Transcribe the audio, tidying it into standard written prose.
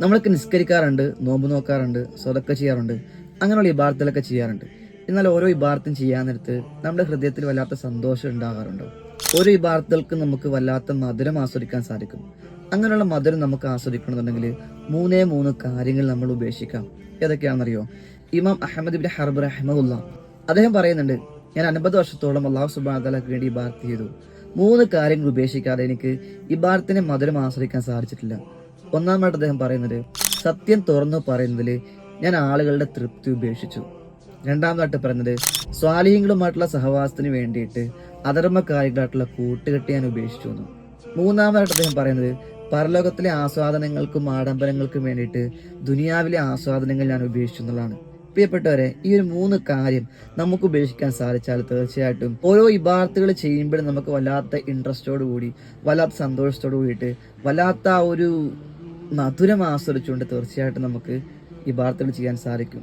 നമ്മളൊക്കെ നിസ്കരിക്കാറുണ്ട്, നോമ്പ് നോക്കാറുണ്ട്, സ്വതക്ക ചെയ്യാറുണ്ട്, അങ്ങനെയുള്ള ഇബാദത്തുകളൊക്കെ ചെയ്യാറുണ്ട്. എന്നാൽ ഓരോ ഇബാദത്തും ചെയ്യാൻ നേരത്ത് നമ്മുടെ ഹൃദയത്തിൽ വല്ലാത്ത സന്തോഷം ഉണ്ടാകാറുണ്ടോ? ഓരോ ഇബാദത്തുകൾക്ക് നമുക്ക് വല്ലാത്ത മധുരം ആസ്വദിക്കാൻ സാധിക്കും. അങ്ങനെയുള്ള മധുരം നമുക്ക് ആസ്വദിക്കണമെന്നുണ്ടെങ്കിൽ മൂന്ന് കാര്യങ്ങൾ നമ്മൾ ഉപേക്ഷിക്കാം. ഏതൊക്കെയാണെന്നറിയോ? ഇമാം അഹമ്മദ് ബിൻ ഹർബ് റഹ്മഹുല്ല അദ്ദേഹം പറയുന്നുണ്ട്, ഞാൻ 50 വർഷത്തോളം അള്ളാഹു സുബ്ഹാനഹു വ തആലക്ക് വേണ്ടി ഇബാദത്ത് ചെയ്തു. 3 കാര്യങ്ങൾ ഉപേക്ഷിക്കാതെ എനിക്ക് ഇബാദത്തിന്റെ മധുരം ആസ്വദിക്കാൻ സാധിച്ചിട്ടില്ല. ഒന്നാമതായിട്ട് അദ്ദേഹം പറയുന്നത്, സത്യം തുറന്നു പറയുന്നതിൽ ഞാൻ ആളുകളുടെ തൃപ്തി ഉപേക്ഷിച്ചു. രണ്ടാമതായിട്ട് പറയുന്നത്, സ്വാലിഹീങ്ങളുമായിട്ടുള്ള സഹവാസത്തിന് വേണ്ടിയിട്ട് അധർമ്മകാരികളായിട്ടുള്ള കൂട്ടുകെട്ട് ഞാൻ ഉപേക്ഷിച്ചു എന്നു. മൂന്നാമതായിട്ട് അദ്ദേഹം പറയുന്നത്, പരലോകത്തിലെ ആസ്വാദനങ്ങൾക്കും ആഡംബരങ്ങൾക്കും വേണ്ടിയിട്ട് ദുനിയാവിലെ ആസ്വാദനങ്ങൾ ഞാൻ ഉപേക്ഷിച്ചു എന്നുള്ളതാണ്. പ്രിയപ്പെട്ടവരെ, ഈ ഒരു 3 കാര്യം നമുക്ക് ഉപേക്ഷിക്കാൻ സാധിച്ചാൽ തീർച്ചയായിട്ടും ഓരോ ഇബാദത്തുകൾ ചെയ്യുമ്പോഴും നമുക്ക് വല്ലാത്ത ഇൻട്രസ്റ്റോട് കൂടി, വല്ലാത്ത സന്തോഷത്തോട് കൂടിയിട്ട്, വല്ലാത്ത ഒരു മധുരം ആസ്വദിച്ചുകൊണ്ട് തീർച്ചയായിട്ടും നമുക്ക് ഇബാദത്തുകൾ ചെയ്യാൻ സാധിക്കും.